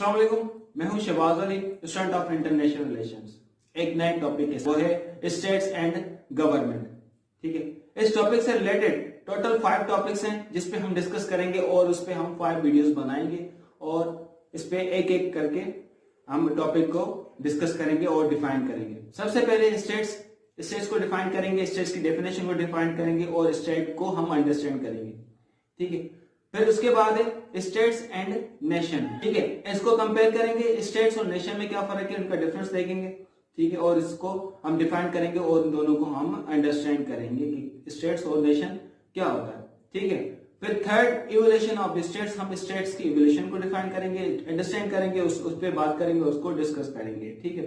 अस्सलाम वालेकुम, मैं हूं Shahbaz Ali, student of international relations. एक नए टॉपिक है, वो है स्टेट्स एंड गवर्नमेंट। ठीक है, इस टॉपिक से रिलेटेड टोटल 5 टॉपिक्स हैं जिस पे हम डिस्कस करेंगे और उस पे हम 5 वीडियोस बनाएंगे और इस पे एक एक करके हम टॉपिक को डिस्कस करेंगे और डिफाइन करेंगे। सबसे पहले स्टेट्स को डिफाइन करेंगे, स्टेट्स की डेफिनेशन को डिफाइन करेंगे और स्टेट को हम अंडरस्टैंड करेंगे। ठीक है, फिर उसके बाद है स्टेट्स एंड नेशन। ठीक है, इसको कंपेयर करेंगे, स्टेट्स और नेशन में क्या फर्क है, उनका डिफरेंस देखेंगे। ठीक है, और इसको हम डिफाइन करेंगे और इन दोनों को हम अंडरस्टैंड करेंगे कि स्टेट्स और नेशन क्या होता है। ठीक है, फिर थर्ड इवोल्यूशन ऑफ स्टेट्स, हम स्टेट्स की इवोल्यूशन को डिफाइन करेंगे, अंडरस्टैंड करेंगे, उस पर बात करेंगे, उसको डिस्कस करेंगे। ठीक है,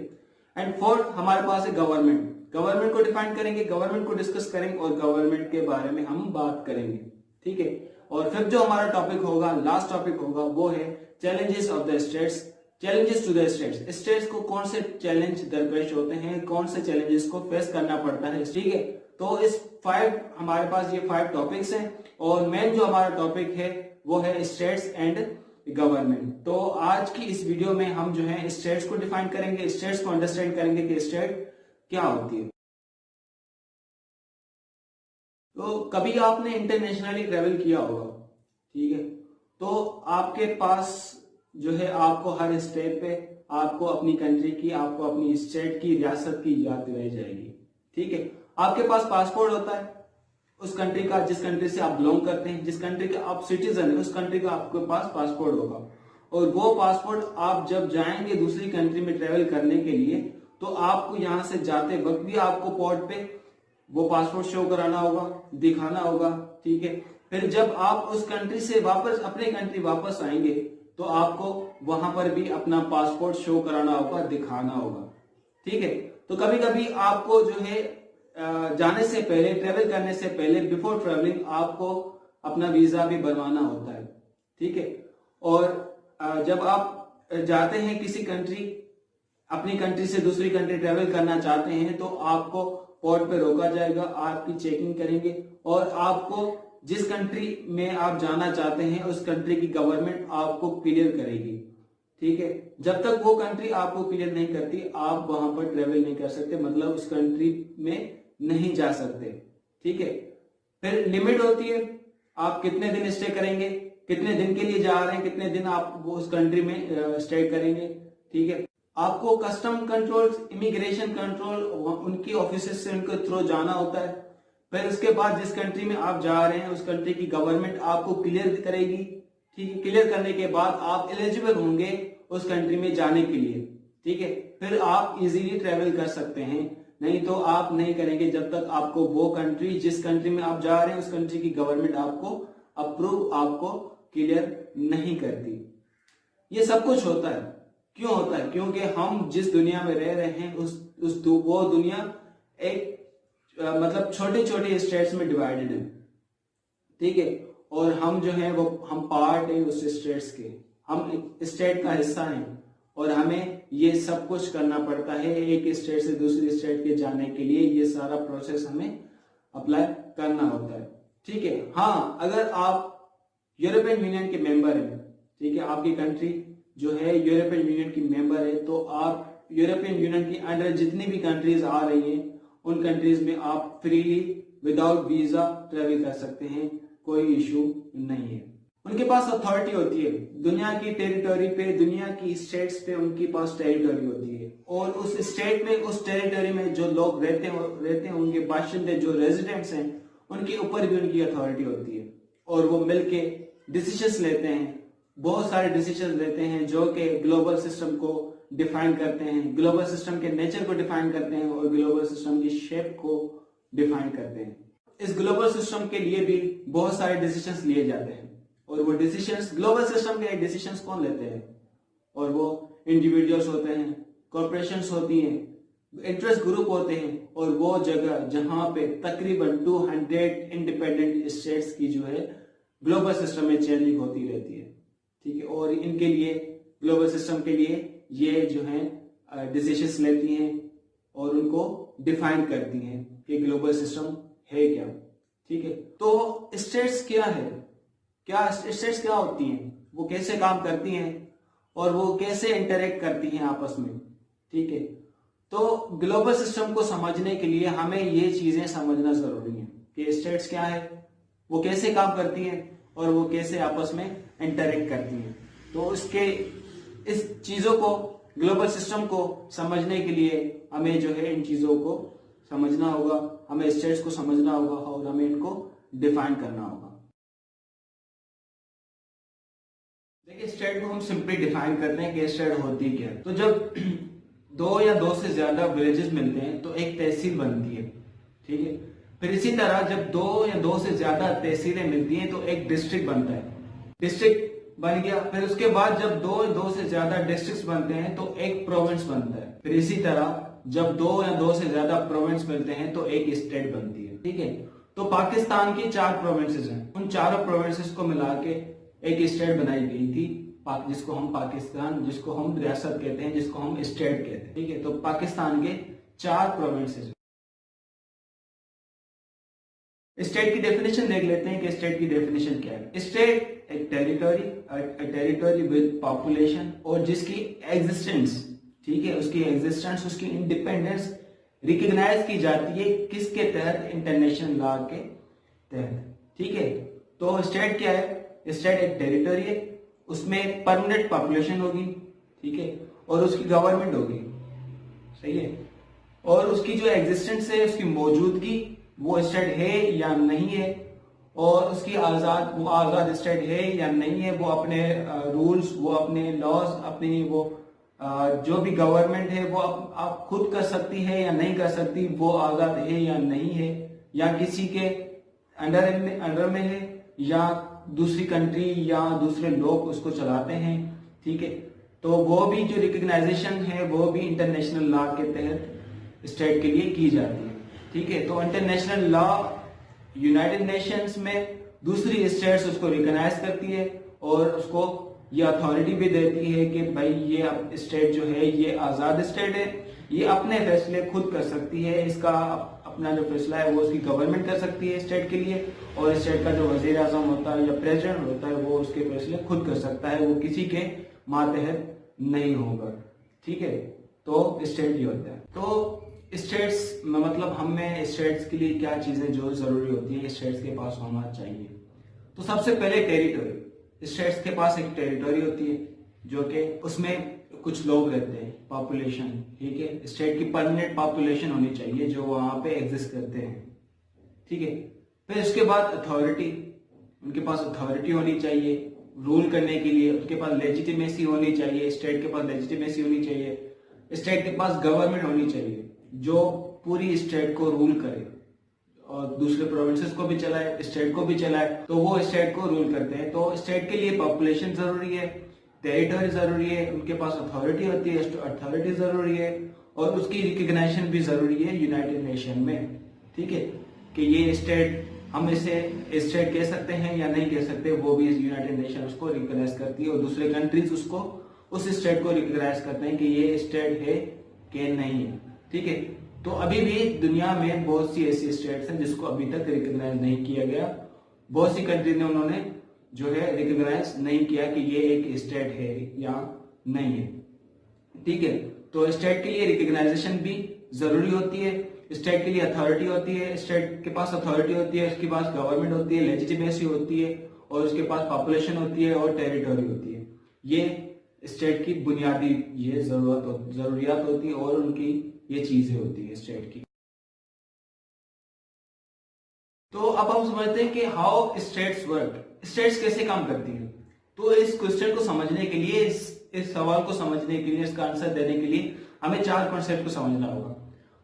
एंड फोर्थ हमारे पास है गवर्नमेंट को डिफाइन करेंगे, गवर्नमेंट को डिस्कस करेंगे और गवर्नमेंट के बारे में हम बात करेंगे। ठीक है, और फिर जो हमारा टॉपिक होगा, लास्ट टॉपिक होगा, वो है challenges of the states, challenges to the states. States को कौन से चैलेंज दरपेश होते हैं, कौन से चैलेंजेस को फेस करना पड़ता है। ठीक है, तो इस 5 हमारे पास ये 5 टॉपिक्स हैं और मेन जो हमारा टॉपिक है वो है स्टेट्स एंड गवर्नमेंट। तो आज की इस वीडियो में हम जो है स्टेट्स को डिफाइन करेंगे, स्टेट्स को अंडरस्टैंड करेंगे कि स्टेट क्या होती है। तो कभी आपने इंटरनेशनली ट्रेवल किया होगा, ठीक है, तो आपके पास जो है आपको हर स्टेप पे आपको अपनी कंट्री की, आपको अपनी स्टेट की, रियासत की याद दिलाई जाएगी। ठीक है, आपके पास पासपोर्ट होता है उस कंट्री का, जिस कंट्री से आप बिलोंग करते हैं, जिस कंट्री के आप सिटीजन है, उस कंट्री का आपके पास पासपोर्ट होगा और वो पासपोर्ट आप जब जाएंगे दूसरी कंट्री में ट्रेवल करने के लिए, तो आपको यहां से जाते वक्त भी आपको पोर्ट पे वो पासपोर्ट शो कराना होगा, दिखाना होगा। ठीक है, फिर जब आप उस कंट्री से वापस अपने कंट्री वापस आएंगे तो आपको वहां पर भी अपना पासपोर्ट शो कराना होगा, दिखाना होगा। ठीक है, तो कभी कभी आपको जो है जाने से पहले, ट्रेवल करने से पहले, बिफोर ट्रेवलिंग आपको अपना वीजा भी बनवाना होता है। ठीक है, और जब आप जाते हैं किसी कंट्री, अपनी कंट्री से दूसरी कंट्री ट्रेवल करना चाहते हैं, तो आपको पोर्ट पे रोका जाएगा, आपकी चेकिंग करेंगे और आपको जिस कंट्री में आप जाना चाहते हैं उस कंट्री की गवर्नमेंट आपको क्लियर करेगी। ठीक है, जब तक वो कंट्री आपको क्लियर नहीं करती आप वहां पर ट्रेवल नहीं कर सकते, मतलब उस कंट्री में नहीं जा सकते। ठीक है, फिर लिमिट होती है, आप कितने दिन स्टे करेंगे, कितने दिन के लिए जा रहे हैं, कितने दिन आप वो उस कंट्री में स्टे करेंगे। ठीक है, आपको कस्टम कंट्रोल, इमिग्रेशन कंट्रोल, उनकी ऑफिसेस से उनके थ्रू जाना होता है। फिर उसके बाद जिस कंट्री में आप जा रहे हैं उस कंट्री की गवर्नमेंट आपको क्लियर करेगी। ठीक है, क्लियर करने के बाद आप एलिजिबल होंगे उस कंट्री में जाने के लिए। ठीक है, फिर आप इजीली ट्रेवल कर सकते हैं, नहीं तो आप नहीं करेंगे जब तक आपको वो कंट्री, जिस कंट्री में आप जा रहे हैं उस कंट्री की गवर्नमेंट आपको अप्रूव, आपको क्लियर नहीं करती। ये सब कुछ होता है, क्यों होता है? क्योंकि हम जिस दुनिया में रह रहे हैं वो दुनिया एक मतलब छोटे छोटे स्टेट्स में डिवाइडेड है। ठीक है, और हम जो है वो हम पार्ट है उस स्टेट्स के, हम स्टेट का हिस्सा हैं और हमें ये सब कुछ करना पड़ता है एक स्टेट से दूसरी स्टेट के जाने के लिए। ये सारा प्रोसेस हमें अप्लाई करना होता है। ठीक है, हाँ, अगर आप यूरोपियन यूनियन के मेंबर हैं, ठीक है, आपकी कंट्री जो है यूरोपियन यूनियन की मेंबर है, तो आप यूरोपियन यूनियन की अंडर जितनी भी कंट्रीज आ रही हैं उन कंट्रीज में आप फ्रीली विदाउट वीजा ट्रेवल कर सकते हैं, कोई इशू नहीं है। उनके पास अथॉरिटी होती है दुनिया की टेरिटोरी पे, दुनिया की स्टेट्स पे उनके पास टेरिटोरी होती है और उस स्टेट में, उस टेरिटोरी में जो लोग रहते हैं उनके बाशिंदे, जो रेजिडेंट्स हैं, उनके ऊपर भी उनकी अथॉरिटी होती है और वो मिलके डिसीजंस लेते हैं, बहुत सारे डिसीजन लेते हैं जो कि ग्लोबल सिस्टम को डिफाइन करते हैं, ग्लोबल सिस्टम के नेचर को डिफाइन करते हैं और ग्लोबल सिस्टम की शेप को डिफाइन करते हैं। इस ग्लोबल सिस्टम के लिए भी बहुत सारे डिसीजंस लिए जाते हैं और वो डिसीजंस, ग्लोबल सिस्टम के डिसीजंस कौन लेते हैं? और वो इंडिविजुअल्स होते हैं, कॉर्पोरेशंस होती हैं, इंटरेस्ट ग्रुप होते हैं और वो जगह जहां पे तकरीबन 200 इंडिपेंडेंट स्टेट्स की जो है ग्लोबल सिस्टम में चेंजिंग होती रहती है। ठीक है, और इनके लिए, ग्लोबल सिस्टम के लिए ये जो है डिसीजंस लेती हैं और उनको डिफाइन करती हैं कि ग्लोबल सिस्टम है क्या। ठीक है, तो स्टेट्स क्या है, क्या स्टेट्स क्या होती हैं, वो कैसे काम करती हैं और वो कैसे इंटरेक्ट करती हैं आपस में। ठीक है, तो ग्लोबल सिस्टम को समझने के लिए हमें ये चीजें समझना जरूरी है कि स्टेट्स क्या है, वो कैसे काम करती हैं और वो कैसे आपस में इंटरेक्ट करती हैं। तो इस चीजों को, ग्लोबल सिस्टम को समझने के लिए हमें जो है इन चीजों को समझना होगा, हमें स्टेट्स को समझना होगा और हमें इनको डिफाइन करना होगा। देखिए, स्टेट को हम सिंपली डिफाइन करते हैं कि स्टेट होती क्या है। तो जब दो या दो से ज्यादा विलेजेस मिलते हैं तो एक तहसील बनती है। ठीक है, फिर इसी तरह जब दो या दो से ज्यादा तहसीलें मिलती हैं तो एक डिस्ट्रिक्ट बनता है। डिस्ट्रिक्ट बन गया, फिर उसके बाद जब दो से ज्यादा डिस्ट्रिक्ट्स बनते हैं तो एक प्रोविंस बनता है। फिर इसी तरह जब दो या दो से ज्यादा प्रोविंस मिलते हैं तो एक स्टेट बनती है। ठीक है, तो पाकिस्तान की 4 प्रोविंसेस हैं, उन चारों प्रोविंसेस को मिला के एक स्टेट बनाई गई थी, जिसको हम पाकिस्तान, जिसको हम रियासत कहते हैं, जिसको हम स्टेट कहते हैं। ठीक है, तो पाकिस्तान के 4 प्रोविंसेस। स्टेट की डेफिनेशन देख लेते हैं कि स्टेट की डेफिनेशन क्या है। स्टेट एक टेरिटरी विद पॉपुलेशन और जिसकी एग्जिस्टेंस, ठीक है, उसकी एग्जिस्टेंस, उसकी इंडिपेंडेंस रिकॉग्नाइज की जाती है किसके तहत? इंटरनेशनल लॉ के तहत। ठीक है, तो स्टेट क्या है? स्टेट एक टेरिटरी है, उसमें परमानेंट पॉपुलेशन होगी, ठीक है, और उसकी गवर्नमेंट होगी, सही है, और उसकी जो एग्जिस्टेंस है, उसकी मौजूदगी, वो स्टेट है या नहीं है, और उसकी वो आजाद स्टेट है या नहीं है, वो अपने रूल्स, वो अपने लॉज, अपनी वो जो भी गवर्नमेंट है वो आप खुद कर सकती है या नहीं कर सकती, वो आजाद है या नहीं है, या किसी के अंडर में है, या दूसरी कंट्री या दूसरे लोग उसको चलाते हैं। ठीक है, तो वो भी जो रिकग्नाइजेशन है वो भी इंटरनेशनल लॉ के तहत स्टेट के लिए की जाती है। ठीक है, तो इंटरनेशनल लॉ यूनाइटेड नेशंस में दूसरी स्टेट्स उसको रिकॉग्नाइज करती है और उसको ये अथॉरिटी भी देती है कि भाई ये स्टेट जो है ये आजाद स्टेट है, ये अपने फैसले खुद कर सकती है, इसका अपना जो फैसला है वो उसकी गवर्नमेंट कर सकती है स्टेट के लिए, और स्टेट का जो वजीर आजम होता है या प्रेसिडेंट होता है वो उसके फैसले खुद कर सकता है, वो किसी के मातहत नहीं होगा। ठीक है, तो स्टेट ये होता है। तो स्टेट्स मतलब हमें स्टेट्स के लिए क्या चीजें जो जरूरी होती है स्टेट्स के पास होना चाहिए। तो सबसे पहले टेरिटरी। स्टेट्स के पास एक टेरिटरी होती है जो कि उसमें कुछ लोग रहते हैं, पॉपुलेशन। ठीक है, स्टेट की परमानेंट पॉपुलेशन होनी चाहिए जो वहां पे एग्जिस्ट करते हैं। ठीक है, फिर उसके बाद अथॉरिटी, उनके पास अथॉरिटी होनी चाहिए रूल करने के लिए, उनके पास लेजिटिमेसी होनी चाहिए, स्टेट के पास लेजिटिमेसी होनी चाहिए, स्टेट के पास गवर्नमेंट होनी चाहिए जो पूरी स्टेट को रूल करे और दूसरे प्रोविंसेस को भी चलाए, स्टेट को भी चलाए, तो वो स्टेट को रूल करते हैं। तो स्टेट के लिए पॉपुलेशन जरूरी है, टेरिटरी जरूरी है, उनके पास अथॉरिटी होती है, अथॉरिटी जरूरी है, और उसकी रिकग्नाइजेशन भी जरूरी है यूनाइटेड नेशन में। ठीक है, कि ये स्टेट, हम इसे स्टेट कह सकते हैं या नहीं कह सकते, वो भी यूनाइटेड नेशन उसको रिकॉग्नाइज करती है, और दूसरे कंट्रीज उसको, उस स्टेट को रिकॉग्नाइज करते हैं कि ये स्टेट है कि नहीं है। ठीक है, तो अभी भी दुनिया में बहुत सी ऐसी स्टेट्स हैं जिसको अभी तक रिकॉग्नाइज नहीं किया गया। बहुत सी कंट्री ने उन्होंने जो है रिकॉग्नाइज नहीं किया कि ये एक स्टेट है या नहीं है। ठीक है, तो स्टेट के लिए रिकॉग्नाइजेशन भी जरूरी होती है, स्टेट के लिए अथॉरिटी होती है, स्टेट के पास अथॉरिटी होती है, उसके पास गवर्नमेंट होती है, लेजिटिमेसी होती है, और उसके पास पॉपुलेशन होती है और टेरिटरी होती है। ये स्टेट की बुनियादी ये जरूरियात होती है और उनकी ये चीजें होती है स्टेट की। तो अब हम समझते हैं कि हाउ स्टेट्स वर्क, स्टेट्स कैसे काम करती है। तो इस क्वेश्चन को समझने के लिए, इस सवाल को समझने के लिए, इसका आंसर देने के लिए हमें 4 कॉन्सेप्ट को समझना होगा।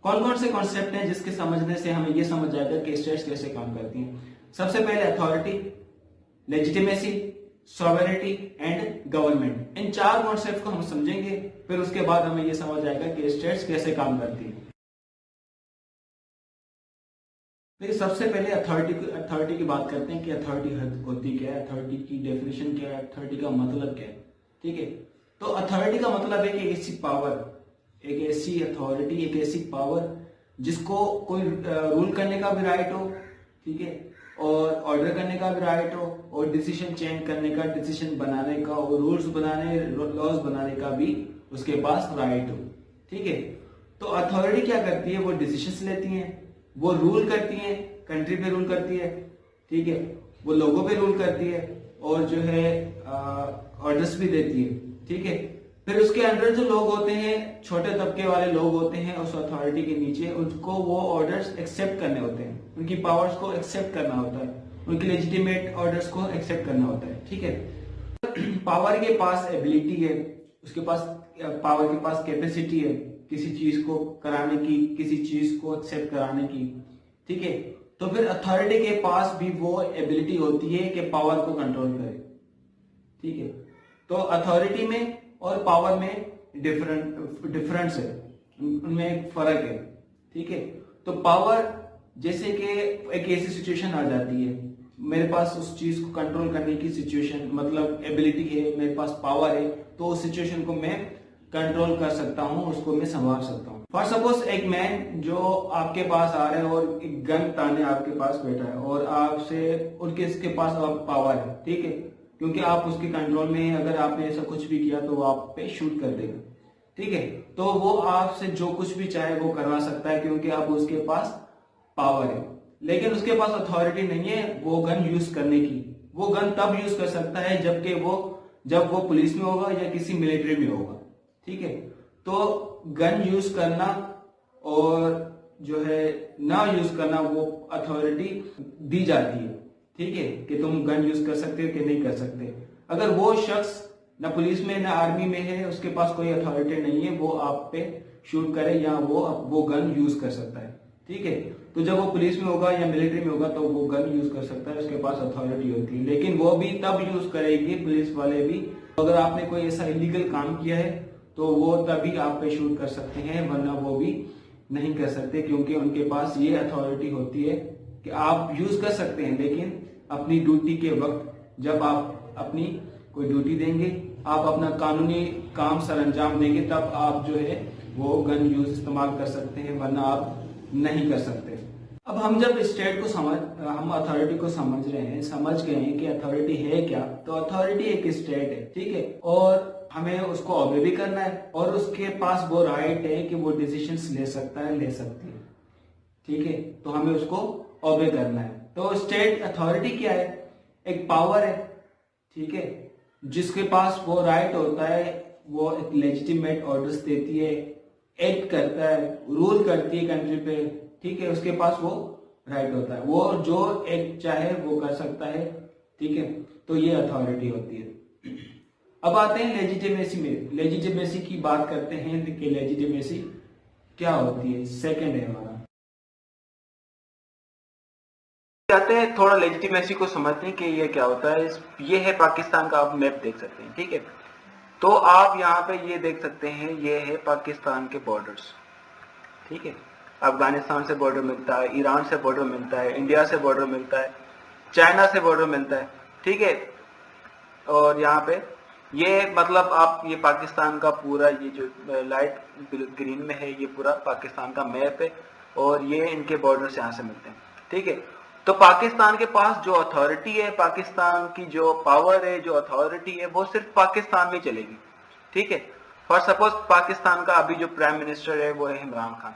कौन कौन से कॉन्सेप्ट हैं जिसके समझने से हमें यह समझ जाएगा कि स्टेट्स कैसे काम करती हैं। सबसे पहले authority, legitimacy, sovereignty and government. In 4 concept को हम समझेंगे, फिर उसके बाद हमें यह समझ आएगा कि स्टेट्स कैसे काम करती है। देखिए, सबसे पहले अथॉरिटी की बात करते हैं कि अथॉरिटी होती क्या है, अथॉरिटी की डेफिनेशन क्या है, अथॉरिटी का मतलब क्या है। ठीक है, तो अथॉरिटी का मतलब है कि ऐसी पावर, एक ऐसी अथॉरिटी, एक ऐसी पावर जिसको कोई रूल करने का भी राइट हो, ठीक है, और ऑर्डर करने का भी राइट हो, और डिसीजन चेंज करने का, डिसीजन बनाने का, और रूल्स बनाने, लॉज बनाने का भी उसके पास राइट हो। ठीक है, तो अथॉरिटी क्या करती है, वो डिसीजंस लेती हैं, वो रूल करती हैं, कंट्री पे रूल करती है। ठीक है, वो लोगों पे रूल करती है, और जो है ऑर्डर्स भी देती है। ठीक है, फिर उसके अंडर जो लोग होते हैं, छोटे तबके वाले लोग होते हैं उस अथॉरिटी के नीचे, उनको वो ऑर्डर्स एक्सेप्ट करने होते हैं, उनकी पावर्स को एक्सेप्ट करना होता है, उनकी लेजिटिमेट ऑर्डर्स को एक्सेप्ट करना होता है। ठीक है, पावर के पास एबिलिटी है, उसके पास पावर के पास कैपेसिटी है किसी चीज को कराने की, किसी चीज को एक्सेप्ट कराने की। ठीक है, तो फिर अथॉरिटी के पास भी वो एबिलिटी होती है कि पावर को कंट्रोल करे। ठीक है, तो अथॉरिटी में और पावर में डिफरेंस है, उनमें एक फर्क है। ठीक है, तो पावर, जैसे कि एक ऐसी सिचुएशन आ जाती है, मेरे पास उस चीज को कंट्रोल करने की सिचुएशन, मतलब एबिलिटी है, मेरे पास पावर है, तो उस सिचुएशन को मैं कंट्रोल कर सकता हूं, उसको मैं संभाल सकता हूं। फॉर सपोज एक मैन जो आपके पास आ रहा है और एक गन ताने आपके पास बैठा है, और आपसे उनके इसके पास पावर है। ठीक है, क्योंकि आप उसके कंट्रोल में हैं, अगर आपने ऐसा कुछ भी किया तो वो आप पे शूट कर देगा। ठीक है, तो वो आपसे जो कुछ भी चाहे वो करवा सकता है, क्योंकि आप उसके पास पावर है। लेकिन उसके पास अथॉरिटी नहीं है वो गन यूज करने की। वो गन तब यूज कर सकता है जब वो पुलिस में होगा या किसी मिलिट्री में होगा। ठीक है, तो गन यूज करना और जो है ना यूज करना, वो अथॉरिटी दी जाती है। ठीक है, कि तुम गन यूज कर सकते हो कि नहीं कर सकते। अगर वो शख्स ना पुलिस में ना आर्मी में है, उसके पास कोई अथॉरिटी नहीं है, वो आप पे शूट करे या वो गन यूज कर सकता है। ठीक है, तो जब वो पुलिस में होगा या मिलिट्री में होगा तो वो गन यूज कर सकता है, उसके पास अथॉरिटी होती है। लेकिन वो भी तब यूज करेगी पुलिस वाले भी, अगर आपने कोई ऐसा इलीगल काम किया है तो वो तभी आप पे शूट कर सकते हैं, वरना वो भी नहीं कर सकते, क्योंकि उनके पास ये अथॉरिटी होती है कि आप यूज कर सकते हैं, लेकिन अपनी ड्यूटी के वक्त जब आप अपनी कोई ड्यूटी देंगे, आप अपना कानूनी काम सर अंजाम देंगे, तब आप जो है वो गन यूज इस्तेमाल कर सकते हैं, वरना आप नहीं कर सकते। अब हम जब स्टेट को हम अथॉरिटी को समझ रहे हैं, समझ गए हैं कि अथॉरिटी है क्या, तो अथॉरिटी एक स्टेट है। ठीक है, और हमें उसको ऑबे भी करना है, और उसके पास वो राइट है कि वो डिसीजंस ले सकता है, ले सकती है। ठीक है, तो हमें उसको ऑबे करना है। तो स्टेट अथॉरिटी क्या है, एक पावर है। ठीक है, जिसके पास वो राइट होता है, वो एक लेजिटिमेट ऑर्डर्स देती है, एक्ट करता है, रूल करती है कंट्री पे। ठीक है, उसके पास वो राइट होता है, वो जो एक्ट चाहे वो कर सकता है। ठीक है, तो ये अथॉरिटी होती है। अब आते हैं लेजिटिमेसी में। लेजिटिमेसी की बात करते हैं कि लेजिटिमेसी क्या होती है, सेकंड है हमारा। चाहते हैं थोड़ा लेजिटिमेसी को समझते हैं कि ये क्या होता है। ये है पाकिस्तान का, आप मैप देख सकते हैं। ठीक है, तो आप यहाँ पे ये देख सकते हैं, ये है पाकिस्तान के बॉर्डर्स। ठीक है, अफगानिस्तान से बॉर्डर मिलता है, ईरान से बॉर्डर मिलता है, इंडिया से बॉर्डर मिलता है, चाइना से बॉर्डर मिलता है। ठीक है, और यहाँ पे ये मतलब आप ये पाकिस्तान का पूरा, ये जो लाइट ग्रीन में है, ये पूरा पाकिस्तान का मैप है, और ये इनके बॉर्डर्स यहाँ से मिलते हैं। ठीक है, तो पाकिस्तान के पास जो अथॉरिटी है, पाकिस्तान की जो पावर है, जो अथॉरिटी है, वो सिर्फ पाकिस्तान में चलेगी। ठीक है, फॉर सपोज पाकिस्तान का अभी जो प्राइम मिनिस्टर है वो है इमरान खान।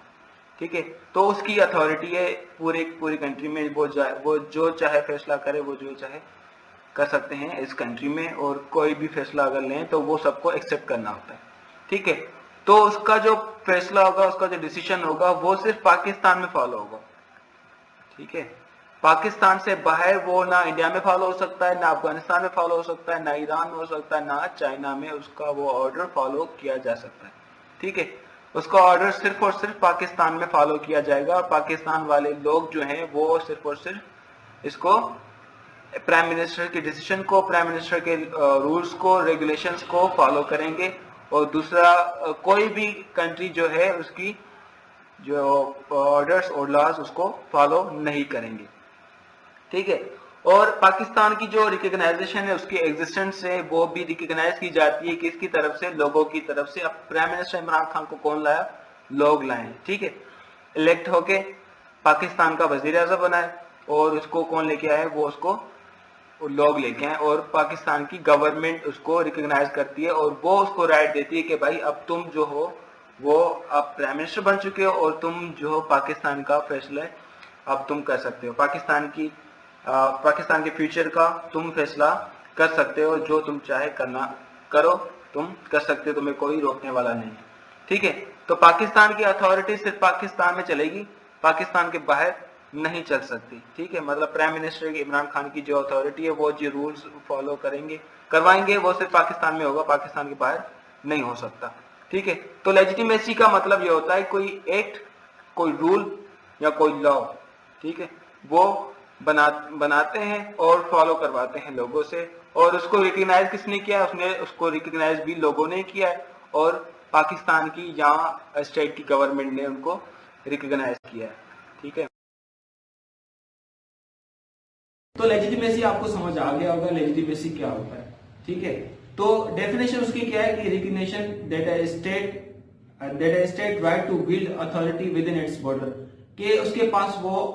ठीक है, तो उसकी अथॉरिटी है पूरी कंट्री में, वो जो चाहे फैसला करे, वो जो चाहे कर सकते हैं इस कंट्री में, और कोई भी फैसला अगर लें तो वो सबको एक्सेप्ट करना होता है। ठीक है, तो उसका जो फैसला होगा, उसका जो डिसीजन होगा, वो सिर्फ पाकिस्तान में फॉलो होगा। ठीक है, पाकिस्तान से बाहर वो ना इंडिया में फॉलो हो सकता है, ना अफगानिस्तान में फॉलो हो सकता है, ना ईरान में हो सकता है, ना चाइना में उसका वो ऑर्डर फॉलो किया जा सकता है। ठीक है, उसका ऑर्डर सिर्फ और सिर्फ पाकिस्तान में फॉलो किया जाएगा, और पाकिस्तान वाले लोग जो हैं वो सिर्फ और सिर्फ इसको, प्राइम मिनिस्टर के डिसीजन को, प्राइम मिनिस्टर के रूल्स को, रेगुलेशंस को फॉलो करेंगे, और दूसरा कोई भी कंट्री जो है उसकी जो ऑर्डर्स और लॉज उसको फॉलो नहीं करेंगे। ठीक है, और पाकिस्तान की जो रिकग्नाइजेशन है, उसकी एग्जिस्टेंस है, वो भी रिकग्नाइज की जाती है किसकी तरफ से, लोगों की तरफ से। अब प्राइम मिनिस्टर इमरान खान को कौन लाया, लोग लाए। ठीक है, इलेक्ट होके पाकिस्तान का वजीर आज़म बनाए, और उसको कौन लेके आया है, वो उसको लोग लेके आए और पाकिस्तान की गवर्नमेंट उसको रिकॉग्नाइज करती है और वो उसको राइट देती है कि भाई अब तुम जो हो वो अब प्राइम मिनिस्टर बन चुके हो और तुम जो हो पाकिस्तान का फैसला अब तुम कर सकते हो, पाकिस्तान के फ्यूचर का तुम फैसला कर सकते हो, जो तुम चाहे करना करो, तुम कर सकते हो, तुम्हें कोई रोकने वाला नहीं। ठीक है, तो पाकिस्तान की अथॉरिटी सिर्फ पाकिस्तान में चलेगी, पाकिस्तान के बाहर नहीं चल सकती। ठीक है, मतलब प्राइम मिनिस्टर इमरान खान की जो अथॉरिटी है वो जो रूल्स फॉलो करवाएंगे वो सिर्फ पाकिस्तान में होगा, पाकिस्तान के बाहर नहीं हो सकता। ठीक है, तो लेजिटिमेसी का मतलब ये होता है कोई एक्ट, कोई रूल या कोई लॉ, ठीक है, वो बनाते हैं और फॉलो करवाते हैं लोगों से, और उसको रिकग्नाइज किसने किया है, उसको रिकग्नाइज भी लोगों ने किया है और पाकिस्तान की यहाँ स्टेट की गवर्नमेंट ने उनको रिकग्नाइज किया है। ठीक है, तो लेजिटिमेसी आपको समझ आ गया होगा लेजिटिमेसी क्या होता है। ठीक है, तो डेफिनेशन उसकी क्या है कि recognition that a state right to build authority within its border, कि उसके पास वो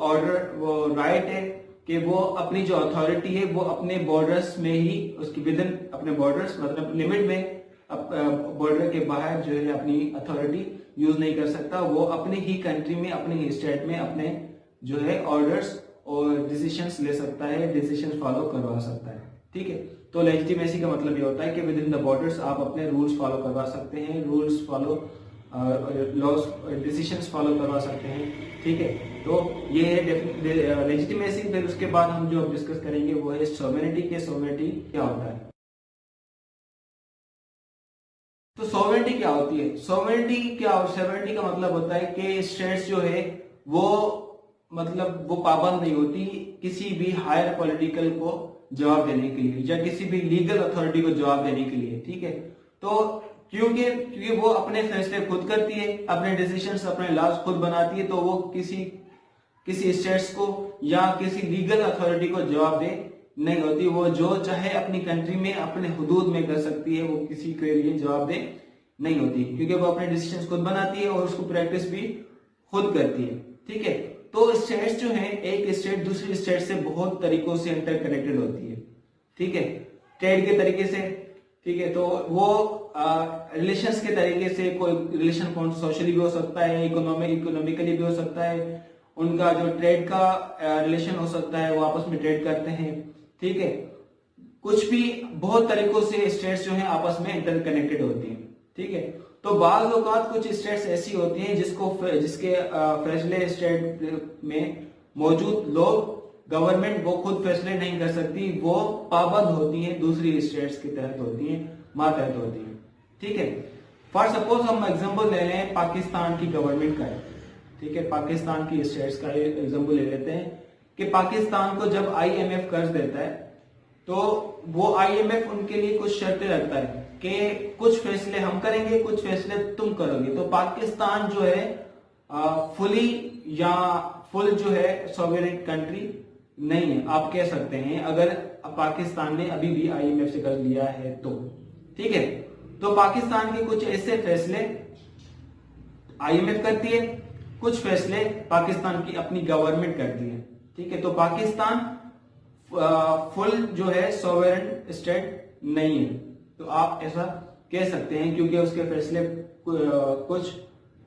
राइट है कि वो अपनी जो अथॉरिटी है वो अपने बॉर्डर्स में ही, उसकी विद इन अपने बॉर्डर्स मतलब लिमिट में, बॉर्डर के बाहर जो है अपनी अथॉरिटी यूज नहीं कर सकता। वो अपने ही कंट्री में, अपने ही स्टेट में अपने जो है ऑर्डर्स और डिसीजंस ले सकता है, डिसीजंस फॉलो करवा सकता है। ठीक है, तो लेजिटिमेसी का मतलब ये होता है कि विद इन द बॉर्डर्स आप अपने रूल्स फॉलो करवा सकते हैं, rules follow, loss, decisions follow करवा सकते हैं। ठीक है, तो ये है लेजिटिमेसी। फिर उसके बाद हम जो डिस्कस करेंगे वो है सोवेरेनिटी के सोवेरेनिटी क्या होता है। तो सोवेरेनिटी क्या होती है? सोवेरेनिटी का मतलब होता है कि स्टेट्स जो है वो मतलब वो पाबंद नहीं होती किसी भी हायर पॉलिटिकल को जवाब देने के लिए या किसी भी लीगल अथॉरिटी को जवाब देने के लिए। ठीक है, तो क्योंकि वो अपने फैसले खुद करती है, अपने डिसीजंस, अपने लॉज खुद बनाती है, तो वो किसी स्टेट्स को या किसी लीगल अथॉरिटी को जवाब दे नहीं होती। वो जो चाहे अपनी कंट्री में अपने हुदूद में कर सकती है, वो किसी के लिए जवाब दे नहीं होती, क्योंकि वो अपने डिसीजंस खुद बनाती है और उसको प्रैक्टिस भी खुद करती है। ठीक है, तो स्टेट्स जो है, एक स्टेट दूसरी स्टेट से बहुत तरीकों से इंटरकनेक्टेड होती है। ठीक है, ट्रेड के तरीके से, ठीक है, तो वो रिलेशंस के तरीके से, कोई रिलेशन सोशली भी हो सकता है, इकोनॉमिकली भी हो सकता है, उनका जो ट्रेड का रिलेशन हो सकता है, वो आपस में ट्रेड करते हैं। ठीक है, कुछ भी बहुत तरीकों से स्टेट्स जो है आपस में इंटरकनेक्टेड होती हैं। ठीक है, तो बाज़ औक़ात कुछ स्टेट्स ऐसी होती हैं जिसके फैसले स्टेट में मौजूद लोग, गवर्नमेंट वो खुद फैसले नहीं कर सकती, वो पाबंद होती हैं, दूसरी स्टेट्स के तहत होती हैं, मातहत होती हैं। ठीक है, फॉर सपोज हम एग्जांपल ले लें पाकिस्तान की गवर्नमेंट का। ठीक है, पाकिस्तान की स्टेट्स का एग्जांपल ले लेते हैं कि पाकिस्तान को जब IMF कर्ज देता है तो वो IMF उनके लिए कुछ शर्तें रखता है कि कुछ फैसले हम करेंगे, कुछ फैसले तुम करोगे। तो पाकिस्तान जो है फुली या फुल जो है सॉवरेन कंट्री नहीं है, आप कह सकते हैं, अगर पाकिस्तान ने अभी भी IMF से कर्ज लिया है तो। ठीक है, तो पाकिस्तान के कुछ ऐसे फैसले IMF करती है, कुछ फैसले पाकिस्तान की अपनी गवर्नमेंट करती है। ठीक है, तो पाकिस्तान फुल जो है सॉवरेन स्टेट नहीं है, तो आप ऐसा कह सकते हैं, क्योंकि उसके फैसले कुछ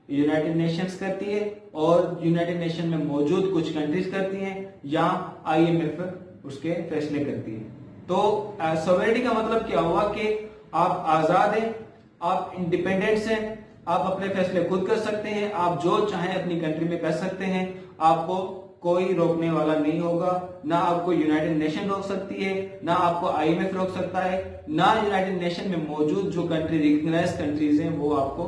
यूनाइटेड नेशंस करती है और यूनाइटेड नेशन में मौजूद कुछ कंट्रीज करती हैं, या IMF उसके फैसले करती है। तो सॉवरेनिटी का मतलब क्या हुआ कि आप आजाद हैं, आप इंडिपेंडेंट्स हैं, आप अपने फैसले खुद कर सकते हैं, आप जो चाहें अपनी कंट्री में कर सकते हैं, आपको कोई रोकने वाला नहीं होगा। ना आपको यूनाइटेड नेशन रोक सकती है, ना आपको IMF रोक सकता है, ना यूनाइटेड नेशन में मौजूद जो कंट्री रिकग्नाइज कंट्रीज हैं वो आपको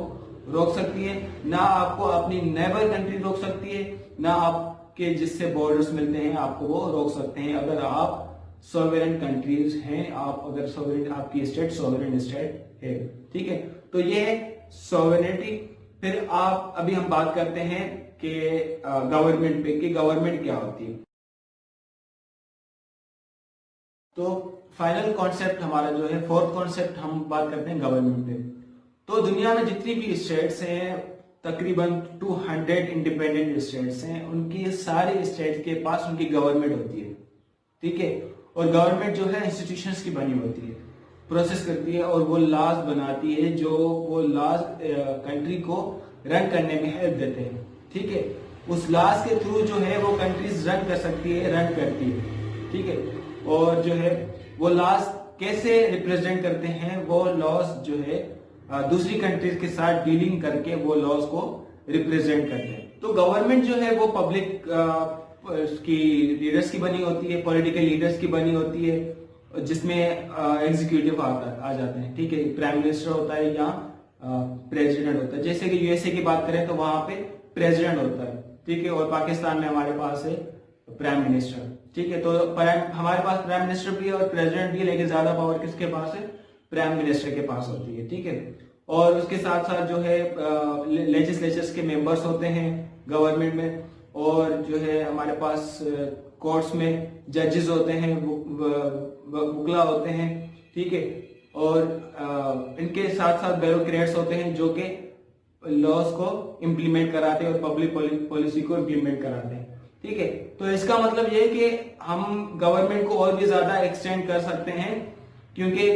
रोक सकती है, ना आपको अपनी नेबर कंट्री रोक सकती है, ना आपके जिससे बॉर्डर्स मिलते हैं आपको वो रोक सकते हैं, अगर आप सॉवरेन कंट्रीज हैं, अगर सॉवरेन आपकी स्टेट सॉवरेन स्टेट है। ठीक है, तो ये है सॉवरेनिटी। फिर अभी हम बात करते हैं कि गवर्नमेंट पे, कि गवर्नमेंट क्या होती है। तो फाइनल कॉन्सेप्ट हमारा जो है, फोर्थ कॉन्सेप्ट हम बात करते हैं गवर्नमेंट पे। तो दुनिया में जितनी भी स्टेट्स हैं तकरीबन 200 इंडिपेंडेंट स्टेट्स हैं, उनकी सारे स्टेट के पास उनकी गवर्नमेंट होती है, ठीक है। और गवर्नमेंट जो है इंस्टीट्यूशंस की बनी होती है, प्रोसेस करती है और वो लॉज बनाती है, जो वो लॉज कंट्री को रन करने में हेल्प देते हैं, ठीक है। उस लॉज के थ्रू जो है वो कंट्रीज रन कर सकती है, रन करती है, ठीक है। और जो है वो लॉज कैसे रिप्रेजेंट करते हैं, वो लॉज जो है दूसरी कंट्रीज के साथ डीलिंग करके वो लॉज को रिप्रेजेंट करते हैं। तो गवर्नमेंट जो है वो पब्लिक की लीडर्स की बनी होती है, पॉलिटिकल लीडर्स की बनी होती है, जिसमें एग्जीक्यूटिव आ जाते हैं, ठीक है। प्राइम मिनिस्टर होता है या प्रेसिडेंट होता है। जैसे कि यूएसए की बात करें तो वहां पे प्रेसिडेंट होता है, ठीक है। और पाकिस्तान में हमारे पास है प्राइम मिनिस्टर, ठीक है। तो हमारे पास प्राइम मिनिस्टर भी है और प्रेसिडेंट भी है, लेकिन ज्यादा पावर किसके पास है? प्राइम मिनिस्टर के पास होती है, ठीक है। और उसके साथ साथ जो है लेजिस्लेचर्स के मेंबर्स होते हैं गवर्नमेंट में, और जो है हमारे पास कोर्ट्स में जजेस होते हैं, वकील होते हैं, ठीक है। और इनके साथ साथ ब्यूरोक्रेट्स होते हैं जो कि लॉज को इम्प्लीमेंट कराते हैं और पब्लिक पॉलिसी को इम्प्लीमेंट कराते हैं, ठीक है। तो इसका मतलब ये है कि हम गवर्नमेंट को और भी ज्यादा एक्सटेंड कर सकते हैं, क्योंकि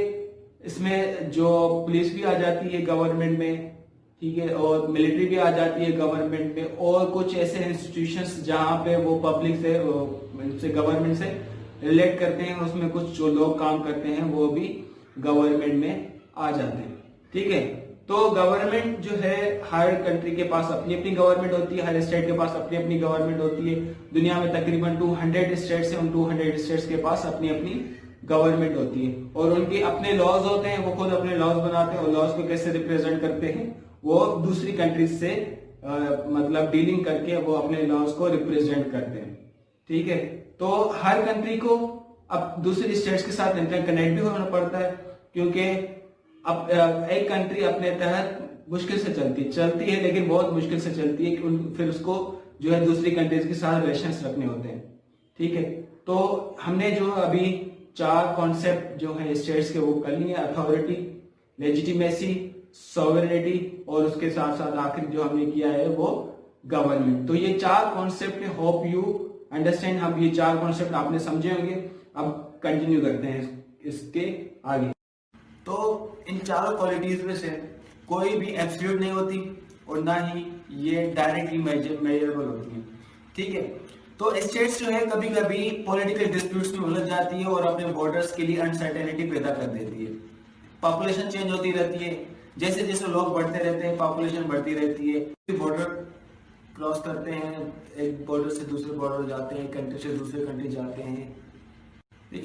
इसमें जो पुलिस भी आ जाती है गवर्नमेंट में, ठीक है, और मिलिट्री भी आ जाती है गवर्नमेंट में, और कुछ ऐसे इंस्टीट्यूशंस जहां पे वो पब्लिक से गवर्नमेंट से रिलेट करते हैं, उसमें कुछ जो लोग काम करते हैं वो भी गवर्नमेंट में आ जाते हैं, ठीक है। तो गवर्नमेंट जो है हर कंट्री के पास अपनी अपनी गवर्नमेंट होती है, हर स्टेट के पास अपनी अपनी गवर्नमेंट होती है। दुनिया में तकरीबन 200 स्टेट्स हैं, उन 200 स्टेट्स के पास अपनी अपनी गवर्नमेंट होती है, और उनके अपने लॉज होते हैं, वो खुद अपने लॉज बनाते हैं, और लॉज को कैसे रिप्रेजेंट करते हैं, वो दूसरी कंट्रीज से मतलब डीलिंग करके वो अपने लॉज को रिप्रेजेंट करते हैं, ठीक है। तो हर कंट्री को अब दूसरी स्टेट्स के साथ इंटरकनेक्ट भी होना पड़ता है, क्योंकि अब एक कंट्री अपने तहत मुश्किल से चलती है, लेकिन बहुत मुश्किल से चलती है कि फिर उसको जो है दूसरी कंट्रीज के साथ रिलेशंस रखने होते हैं, ठीक है। तो हमने जो अभी 4 कॉन्सेप्ट जो है स्टेट्स के वो कर लिए, अथॉरिटी, लेजिटिमेसी, सॉवरेनिटी, और उसके साथ साथ आखिर जो हमने किया है वो गवर्नमेंट। तो ये 4 कॉन्सेप्ट है, होप यू अंडरस्टैंड। हम ये 4 कॉन्सेप्ट आपने समझे होंगे। अब कंटिन्यू करते हैं इसके आगे। तो इन चारों क्वालिटीज में से कोई भी एब्सोल्यूट नहीं होती, और ना ही ये डायरेक्टली मेजरेबल होती है, ठीक है। तो स्टेट्स जो है कभी कभी पॉलिटिकल डिस्प्यूट्स में उलझ जाती है और अपने बॉर्डर्स के लिए अनसर्टेनिटी पैदा कर देती है। पॉपुलेशन चेंज होती रहती है, जैसे जैसे लोग बढ़ते रहते हैं पॉपुलेशन बढ़ती रहती है। बॉर्डर क्रॉस करते हैं, एक बॉर्डर से दूसरे बॉर्डर जाते हैं, कंट्री से दूसरे कंट्री जाते हैं।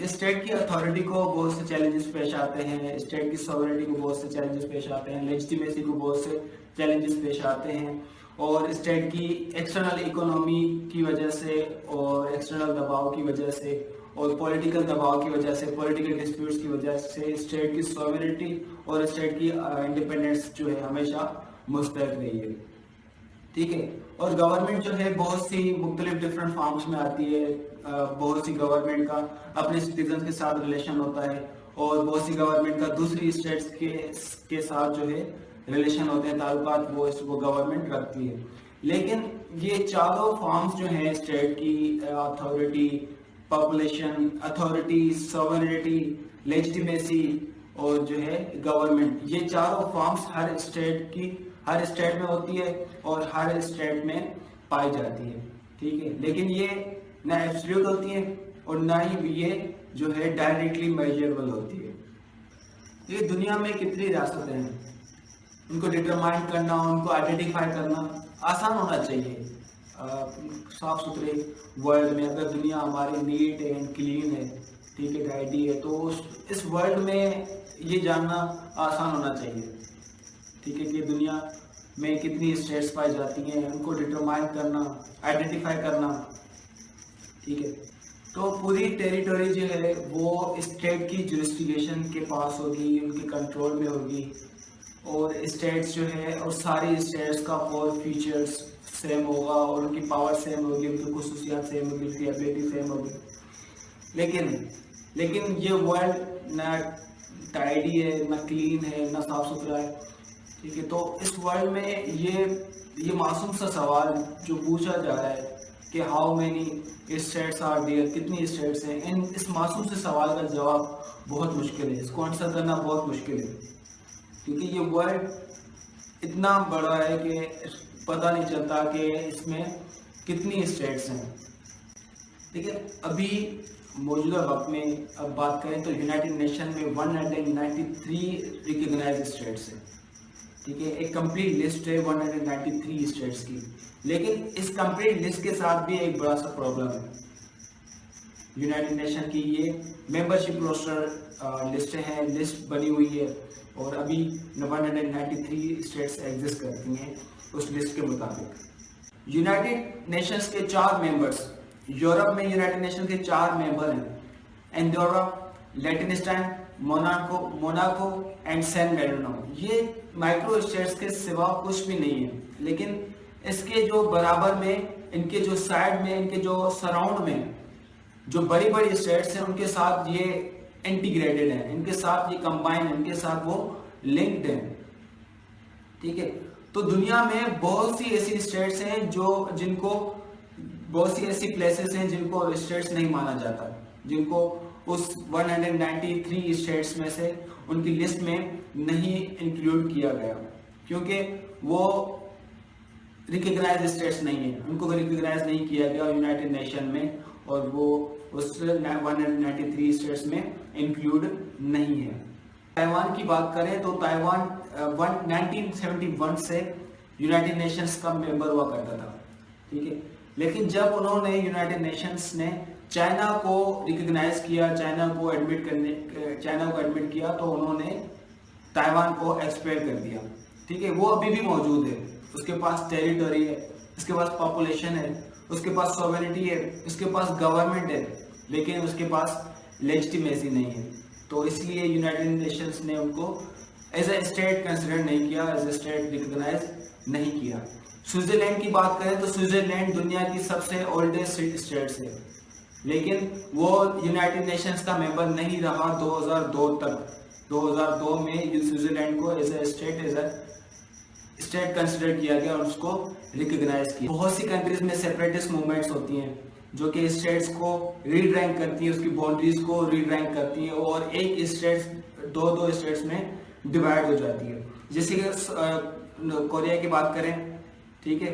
स्टेट की अथॉरिटी को बहुत से चैलेंजेस पेश आते हैं, स्टेट की सॉवरेनिटी को बहुत से चैलेंजेस पेश आते हैं, लेजिटिमेसी को बहुत से चैलेंजेस पेश आते हैं, और स्टेट की एक्सटर्नल इकोनॉमी की वजह से, और एक्सटर्नल दबाव की वजह से, और पॉलिटिकल दबाव की वजह से, पॉलिटिकल डिस्प्यूट्स की वजह से स्टेट की सॉवरेनिटी और स्टेट की इंडिपेंडेंस जो है हमेशा मुस्तैद रही है, ठीक है। और गवर्नमेंट जो है बहुत सी मुख्तलिफ डिफरेंट फॉर्म्स में आती है। बहुत सी गवर्नमेंट का अपने सिटीजन के साथ रिलेशन होता है, और बहुत सी गवर्नमेंट का दूसरी स्टेट्स के साथ जो है रिलेशन होते हैं, ताल्लुकात वो गवर्नमेंट रखती है। लेकिन ये चारों फॉर्म्स जो है स्टेट की, authority, population authority, sovereignty, legitimacy और जो है गवर्नमेंट, ये चारों फॉर्म्स हर स्टेट में होती है और हर स्टेट में पाई जाती है, ठीक है। लेकिन ये ना एब्सोल्यूट होती है और ना ही ये जो है डायरेक्टली मेजरेबल होती है। ये दुनिया में कितनी रियासतें हैं, उनको डिटरमाइन करना, उनको आइडेंटिफाई करना आसान होना चाहिए। साफ सुथरे वर्ल्ड में अगर दुनिया हमारी नीट एंड क्लीन है, ठीक है, टाइडी है, तो इस वर्ल्ड में ये जानना आसान होना चाहिए, ठीक है, कि दुनिया में कितनी स्टेट्स पाई जाती हैं, उनको डिटरमाइन करना, आइडेंटिफाई करना, ठीक है। तो पूरी टेरिटरी जो है वो स्टेट की जुरिस्डिक्शन के पास होगी, उनके कंट्रोल में होगी, और स्टेट्स जो है और सारी स्टेट्स का और फीचर्स सेम होगा, और उनकी पावर सेम होगी, उनकी खुसूसियात सेम होगी, उनकी एबिलिटी सेम होगी। लेकिन ये वर्ल्ड ना टाइडी है, ना क्लीन है, ना साफ सुथरा है, ठीक है। तो इस वर्ल्ड में ये ये मासूम सा सवाल जो पूछा जा रहा है कि how many states are there, कितनी स्टेट्स हैं, इस मासूम से सवाल का जवाब बहुत मुश्किल है, इसको आंसर करना बहुत मुश्किल है, क्योंकि ये वर्ल्ड इतना बड़ा है कि पता नहीं चलता कि इसमें कितनी स्टेट्स हैं। ठीक है, अभी मौजूदा वक्त में अब बात करें तो यूनाइटेड नेशन में 193 रिकग्नाइज स्टेट्स हैं। ठीक है, एक कंप्लीट लिस्ट है 193 स्टेट्स की, लेकिन इस कंप्लीट लिस्ट के साथ भी एक बड़ा सा प्रॉब्लम है। यूनाइटेड नेशन की ये मेंबरशिप रोस्टर लिस्ट बनी हुई है और अभी 193 स्टेट्स एग्जिस्ट करती हैं उस लिस्ट के मुताबिक। यूनाइटेड नेशंस के 4 मेंबर्स, यूरोप में यूनाइटेड नेशन के 4 मेंबर हैं, Andorra, Liechtenstein, Monaco and San Marino. ये माइक्रो स्टेट्स के सिवा कुछ भी नहीं है, लेकिन इसके जो बराबर में, इनके जो साइड में, इनके जो सराउंड में जो बड़ी बड़ी स्टेट्स हैं उनके साथ ये इंटीग्रेटेड है, इनके साथ ये कंबाइन, इनके साथ वो लिंक्ड है। ठीक है, तो दुनिया में बहुत सी ऐसी स्टेट्स हैं जिनको बहुत सी ऐसी प्लेसेस हैं जिनको स्टेट्स नहीं माना जाता, जिनको उस 193 स्टेट्स में से उनकी लिस्ट में नहीं इंक्लूड किया गया, क्योंकि वो रिकग्नाइज स्टेट्स नहीं है, उनको रिकग्नाइज नहीं किया गया यूनाइटेड नेशन में, और वो उस 193 स्टेट्स में इंक्लूड नहीं है। ताइवान की बात करें तो ताइवान 1971 से यूनाइटेड नेशंस का मेंबर हुआ करता था। ठीक है, लेकिन जब उन्होंने यूनाइटेड नेशंस ने चाइना को रिकग्नाइज किया, चाइना को एडमिट किया, तो उन्होंने ताइवान को एक्सपेल कर दिया। ठीक है, वो अभी भी मौजूद है, उसके पास टेरिटरी है, उसके पास पॉपुलेशन है, उसके पास सॉवरेनिटी है, उसके पास गवर्नमेंट है, लेकिन उसके पास लेजिटिमेसी नहीं है। तो इसलिए यूनाइटेड नेशंस ने उनको एज ए स्टेट कंसिडर नहीं किया, एज ए स्टेट रिकग्नाइज नहीं किया। स्विट्जरलैंड की बात करें तो स्विट्जरलैंड दुनिया की सबसे ओल्डेस्ट स्टेट है, लेकिन वो यूनाइटेड नेशंस का मेंबर नहीं रहा 2002 तक। 2002 में स्विट्जरलैंड को एज ए स्टेट कंसिडर किया गया और उसको रिकग्नाइज किया। बहुत सी कंट्रीज में सेपरेटिस्ट मूवमेंट्स होती हैं जो कि स्टेट्स को रीड्रैंक करती हैं, उसकी बाउंड्रीज को रीड्रैंक करती हैं, और एक स्टेट्स दो स्टेट्स में डिवाइड हो जाती है। जैसे कि कोरिया की बात करें, ठीक है,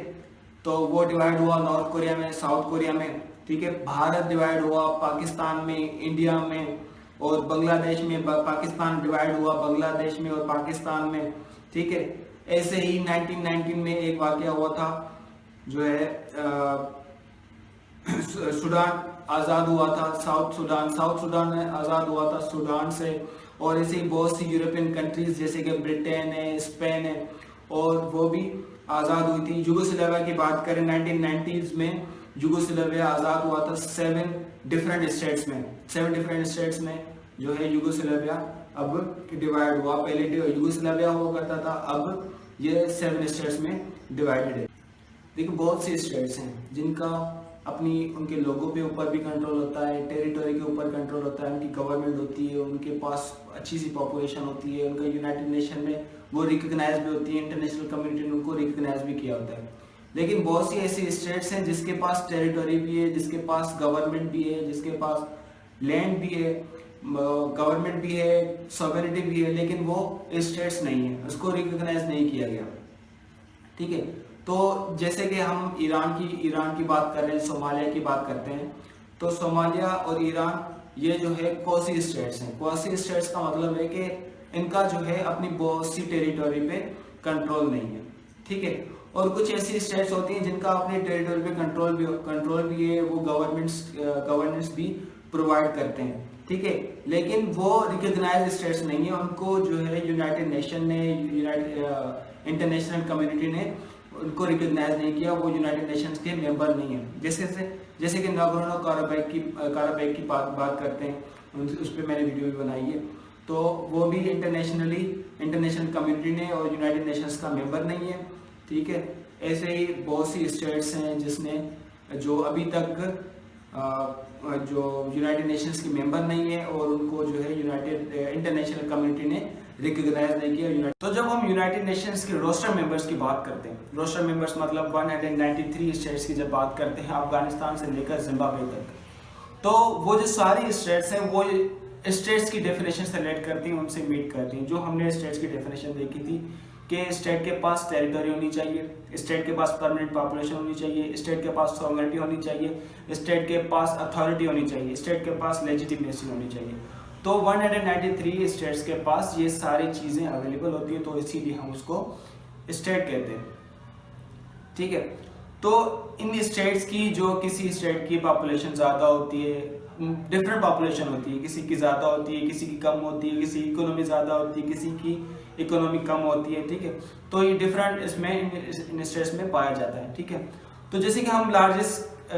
तो वो डिवाइड हुआ नॉर्थ कोरिया में, साउथ कोरिया में। ठीक है, भारत डिवाइड हुआ पाकिस्तान में, इंडिया में और बांग्लादेश में, पाकिस्तान डिवाइड हुआ बांग्लादेश में और पाकिस्तान में। ठीक है, ऐसे ही 1919 में एक वाकया हुआ था, जो है सूडान आज़ाद हुआ था, साउथ सूडान आज़ाद हुआ था सूडान से, और ऐसे ही बहुत सी यूरोपियन कंट्रीज जैसे कि ब्रिटेन है, स्पेन है, और वो भी आज़ाद हुई थी। यूगोस्लाविया की बात करें 1990s में यूगोस्लाविया आज़ाद हुआ था 7 डिफरेंट स्टेट्स में जो है यूगोस्लाविया अब डिवाइड हुआ। पहले यूगोस्लाविया हुआ करता था, अब ये 7 स्टेट्स में डिवाइडेड है। देखिए, बहुत सी स्टेट्स हैं जिनका अपनी उनके लोगों पे ऊपर भी कंट्रोल होता है, टेरिटरी के ऊपर कंट्रोल होता है, उनकी गवर्नमेंट होती है, उनके पास अच्छी सी पॉपुलेशन होती है, उनका यूनाइटेड नेशन में वो रिकग्नाइज भी होती है, इंटरनेशनल कम्युनिटी ने उनको रिकग्नाइज भी किया होता है। लेकिन बहुत सी ऐसी स्टेट्स हैं जिसके पास टेरिटरी भी है, जिसके पास गवर्नमेंट भी है, जिसके पास लैंड भी है, गवर्नमेंट भी है, सॉवरेनिटी भी है, लेकिन वो स्टेट्स नहीं है, उसको रिकग्नाइज नहीं किया गया। ठीक है, तो जैसे कि हम ईरान की बात कर रहे हैं, सोमालिया की बात करते हैं, तो सोमालिया और ईरान ये जो है क्वासी स्टेट्स हैं। क्वासी स्टेट्स का मतलब है कि इनका जो है अपनी बहुत सी टेरिटरी पे कंट्रोल नहीं है। ठीक है, और कुछ ऐसी स्टेट्स होती हैं जिनका अपने टेरिटरी पे कंट्रोल भी है, वो गवर्नेंस भी प्रोवाइड करते हैं। ठीक है, लेकिन वो रिकग्नाइज्ड स्टेट्स नहीं है, उनको जो है यूनाइटेड नेशन ने, इंटरनेशनल कम्युनिटी ने उनको रिकग्नाइज नहीं किया, वो यूनाइटेड नेशंस के मेंबर नहीं है। जैसे कि नागोर्नो काराबाख की बात करते हैं, उस पर मैंने वीडियो भी बनाई है, तो वो भी इंटरनेशनल कम्युनिटी ने और यूनाइटेड नेशंस का मेंबर नहीं है। ठीक है, ऐसे ही बहुत सी स्टेट्स हैं जो अभी तक जो यूनाइटेड नेशंस की मेंबर नहीं है और उनको जो है यूनाइटेड इंटरनेशनल कम्युनिटी ने रिकॉग्नाइज नहीं किया। तो जब हम यूनाइटेड नेशंस के रोस्टर मेंबर्स की बात करते हैं, रोस्टर मेंबर्स मतलब 193 स्टेट्स की जब बात करते हैं अफगानिस्तान से लेकर जिम्बाब्वे तक, तो वो जो सारी स्टेट्स हैं वो स्टेट्स की डेफिनेशन सेलेक्ट करती हैं, उनसे मीट करती हैं। जो हमने स्टेट्स की डेफिनेशन देखी थी कि स्टेट के पास टेरिटरी होनी चाहिए, स्टेट के पास परमानेंट पॉपुलेशन होनी चाहिए, स्टेट के पास सॉवरेनिटी होनी चाहिए, स्टेट के पास अथॉरिटी होनी चाहिए, स्टेट के पास लेजिटिमेसी होनी चाहिए। तो 193 स्टेट्स के पास ये सारी चीज़ें अवेलेबल होती हैं, तो इसीलिए हम उसको स्टेट कहते हैं, ठीक है। तो इन स्टेट्स की जो किसी स्टेट की पॉपुलेशन ज़्यादा होती है, डिफरेंट पॉपुलेशन होती है, किसी की ज़्यादा होती है, किसी की कम होती है, किसी की इकोनॉमी ज़्यादा होती है, किसी की इकोनॉमी कम होती है, ठीक है। तो ये डिफरेंट इसमें इन स्टेट्स में पाया जाता है, ठीक है। तो जैसे कि हम लार्जेस्ट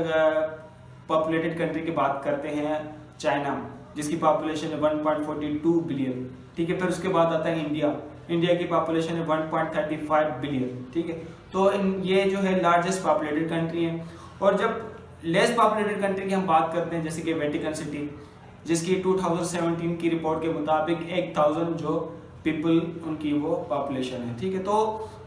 पॉपुलेटेड कंट्री की बात करते हैं चाइना, जिसकी पॉपुलेशन है 1.42 बिलियन, ठीक है। फिर उसके बाद आता है इंडिया की पॉपुलेशन है 1.35 बिलियन, ठीक है। तो ये जो है लार्जेस्ट पॉपुलेटेड कंट्री है। और जब लेस पॉपुलेटेड कंट्री की हम बात करते हैं, जैसे कि वेटिकन सिटी, जिसकी 2017 की रिपोर्ट के मुताबिक 1000 जो पीपल उनकी वो पॉपुलेशन है, ठीक है। तो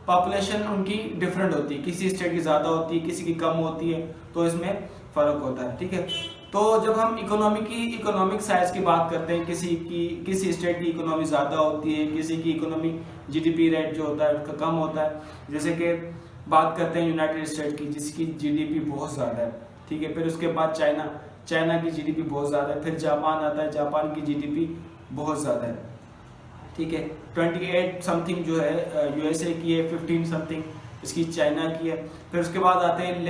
पॉपुलेशन उनकी डिफरेंट होती है, किसी स्टेट की ज़्यादा होती है, किसी की कम होती है, तो इसमें फ़र्क होता है, ठीक है। तो जब हम इकोनॉमिक साइज की बात करते हैं, किसी स्टेट की इकोनॉमी ज़्यादा होती है, किसी की इकोनॉमी जीडीपी रेट जो होता है उसका कम होता है। जैसे कि बात करते हैं यूनाइटेड स्टेट की, जिसकी जीडीपी बहुत ज़्यादा है, ठीक है। फिर उसके बाद चाइना की जीडीपी बहुत ज़्यादा है। फिर जापान आता है, जापान की जीडीपी बहुत ज़्यादा है, ठीक है। 28 समथिंग जो है यूएसए की है, 15 समथिंग इसकी चाइना की है। फिर उसके बाद आते हैं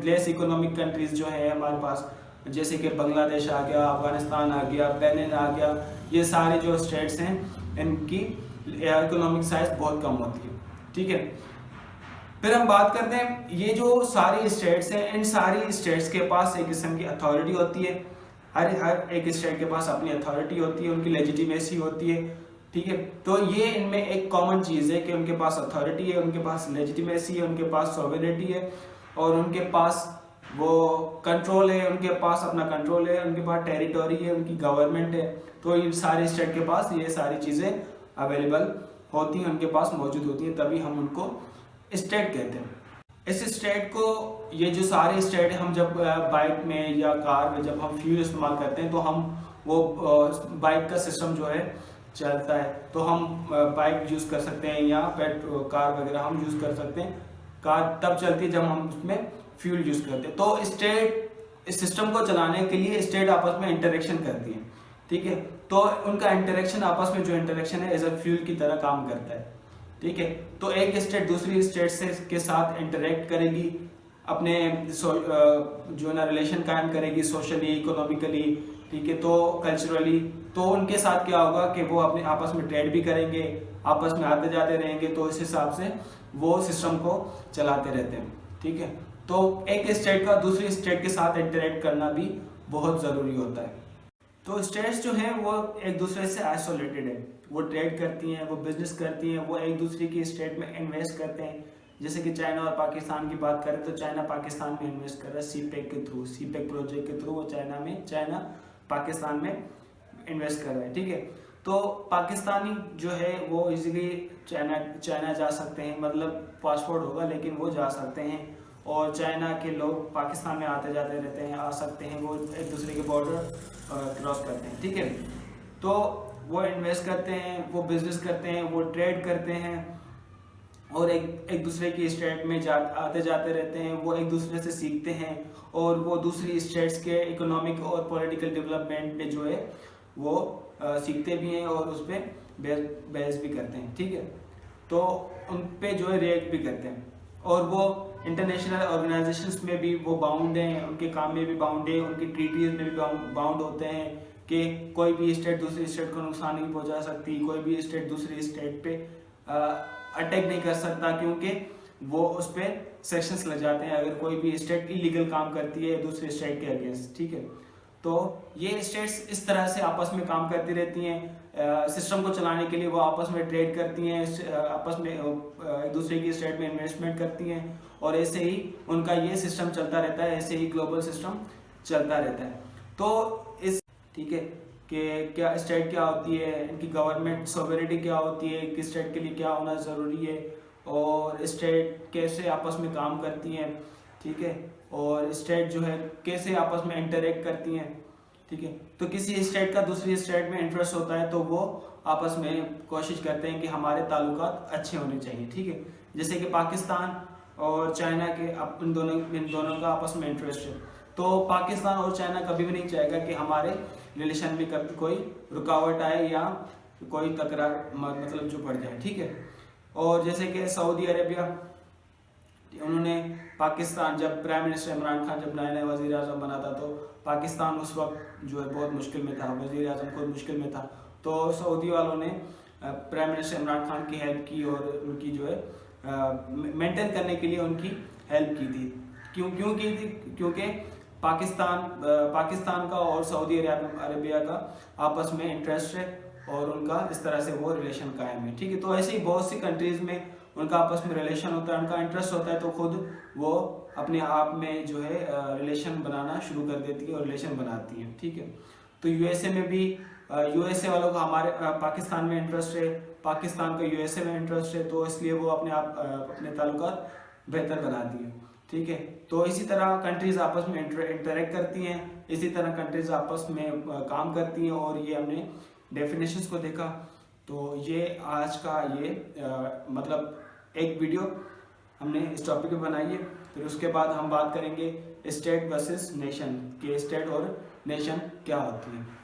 लेस इकोनॉमिक कंट्रीज जो है हमारे पास, जैसे कि बांग्लादेश आ गया, अफगानिस्तान आ गया, बेनिन आ गया। ये सारे जो स्टेट्स हैं इनकी इकोनॉमिक साइज बहुत कम होती है, ठीक है। फिर हम बात करते हैं ये जो सारी स्टेट्स हैं, इन सारी स्टेट्स के पास एक किस्म की अथॉरिटी होती है। हर एक स्टेट के पास अपनी अथॉरिटी होती है, उनकी लेजिटिमेसी होती है, ठीक है। तो ये इनमें एक कॉमन चीज़ है कि उनके पास अथॉरिटी है, उनके पास लेजिटिमेसी है, उनके पास सॉवरेनिटी है, और उनके पास वो कंट्रोल है, उनके पास अपना कंट्रोल है, उनके पास टेरिटरी है, उनकी गवर्नमेंट है। तो इन सारे स्टेट के पास ये सारी चीज़ें अवेलेबल होती हैं, उनके पास मौजूद होती हैं, तभी हम उनको स्टेट कहते हैं। इस स्टेट को, ये जो सारे स्टेट हम जब बाइक में या कार में जब हम फ्यूल इस्तेमाल करते हैं, तो हम वो बाइक का सिस्टम जो है चलता है, तो हम बाइक यूज़ कर सकते हैं या पेट्रोल कार वगैरह हम यूज़ कर सकते हैं। कार तब चलती है जब हम उसमें फ्यूल यूज़ करते हैं। तो स्टेट इस सिस्टम को चलाने के लिए स्टेट आपस में इंटरेक्शन करती हैं, ठीक है। तो उनका इंटरेक्शन, आपस में जो इंटरेक्शन है एज अ फ्यूल की तरह काम करता है, ठीक है। तो एक स्टेट दूसरी स्टेट से के साथ इंटरेक्ट करेगी, अपने जो ना रिलेशन कायम करेगी, सोशली, इकोनॉमिकली, ठीक है, तो कल्चरली। तो उनके साथ क्या होगा कि वो अपने आपस में ट्रेड भी करेंगे, आपस में आते जाते रहेंगे, तो इस हिसाब से वो सिस्टम को चलाते रहते हैं, ठीक है। तो एक स्टेट का दूसरी स्टेट के साथ इंटरेक्ट करना भी बहुत ज़रूरी होता है। तो स्टेट्स जो हैं वो एक दूसरे से आइसोलेटेड है, वो ट्रेड करती हैं, वो बिजनेस करती हैं, वो एक दूसरे की स्टेट में इन्वेस्ट करते हैं। जैसे कि चाइना और पाकिस्तान की बात करें तो चाइना पाकिस्तान में इन्वेस्ट कर रहा है सीपेक के थ्रू, सीपेक प्रोजेक्ट के थ्रू वो चाइना पाकिस्तान में इन्वेस्ट कर रहा है, ठीक है। तो पाकिस्तानी जो है वो इजीली चाइना जा सकते हैं, मतलब पासपोर्ट होगा लेकिन वो जा सकते हैं, और चाइना के लोग पाकिस्तान में आते जाते रहते हैं, आ सकते हैं, वो एक दूसरे के बॉर्डर क्रॉस करते हैं, ठीक है। तो वो इन्वेस्ट करते हैं, वो बिजनेस करते हैं, वो ट्रेड करते हैं, और एक दूसरे की स्टेट में आते जाते रहते हैं, वो एक दूसरे से सीखते हैं, और वो दूसरी स्टेट्स के इकोनॉमिक और पॉलिटिकल डेवलपमेंट पे जो है वो सीखते भी हैं और उस पर बहस भी करते हैं, ठीक है। तो उन पे जो है रिएक्ट भी करते हैं, और वो इंटरनेशनल ऑर्गेनाइजेशंस में भी वो बाउंड हैं, उनके काम में भी बाउंड है, उनकी ट्रीटीज में भी बाउंड होते हैं कि कोई भी स्टेट दूसरी स्टेट को नुकसान नहीं पहुंचा सकती, कोई भी स्टेट दूसरी स्टेट पे अटैक नहीं कर सकता, क्योंकि वो उस पर सेक्शंस लग जाते हैं अगर कोई भी स्टेट इलीगल काम करती है दूसरे स्टेट के अगेंस्ट, ठीक है। तो ये स्टेट्स इस तरह से आपस में काम करती रहती हैं, सिस्टम को चलाने के लिए वो आपस में ट्रेड करती हैं, आपस में एक दूसरे की स्टेट में इन्वेस्टमेंट करती हैं, और ऐसे ही उनका ये सिस्टम चलता रहता है, ऐसे ही ग्लोबल सिस्टम चलता रहता है। तो इस ठीक है कि क्या स्टेट क्या होती है, इनकी गवर्नमेंट सॉवरेनिटी क्या होती है, किस स्टेट के लिए क्या होना ज़रूरी है, और स्टेट कैसे आपस में काम करती हैं, ठीक है, और स्टेट जो है कैसे आपस में इंटरेक्ट करती हैं, ठीक है। तो किसी स्टेट का दूसरी स्टेट में इंटरेस्ट होता है तो वो आपस में कोशिश करते हैं कि हमारे ताल्लुकात अच्छे होने चाहिए, ठीक है। जैसे कि पाकिस्तान और चाइना के इन दोनों का आपस में इंटरेस्ट है, तो पाकिस्तान और चाइना कभी भी नहीं चाहेगा कि हमारे रिलेशन में कभी कोई रुकावट आए या कोई तकरार मतलब जो बढ़ जाए, ठीक है। और जैसे कि सऊदी अरेबिया, उन्होंने पाकिस्तान, जब प्राइम मिनिस्टर इमरान खान जब नया वज़ीर आज़म बना था तो पाकिस्तान उस वक्त जो है बहुत मुश्किल में था, वज़ीर आज़म खुद मुश्किल में था, तो सऊदी वालों ने प्राइम मिनिस्टर इमरान खान की हेल्प की और उनकी जो है मेंटेन करने के लिए उनकी हेल्प की थी। क्यों की थी? क्योंकि पाकिस्तान का और सऊदी अरेबिया का आपस में इंटरेस्ट है और उनका इस तरह से वो रिलेशन कायम है, ठीक है। तो ऐसे ही बहुत सी कंट्रीज़ में उनका आपस में रिलेशन होता है, उनका इंटरेस्ट होता है, तो खुद वो अपने आप में जो है रिलेशन बनाना शुरू कर देती है और रिलेशन बनाती है, ठीक है। तो यूएसए में भी यूएसए वालों का हमारे पाकिस्तान में इंटरेस्ट है, पाकिस्तान का यूएसए में इंटरेस्ट है, तो इसलिए वो अपने ताल्लुकात बेहतर बनाती है, ठीक है। तो इसी तरह कंट्रीज आपस में इंटरेक्ट करती हैं, इसी तरह कंट्रीज आपस में काम करती हैं, और ये हमने डेफिनेशंस को देखा। तो ये आज का ये मतलब एक वीडियो हमने इस टॉपिक पे बनाई है। फिर उसके बाद हम बात करेंगे स्टेट वर्सेस नेशन, कि स्टेट और नेशन क्या होती है।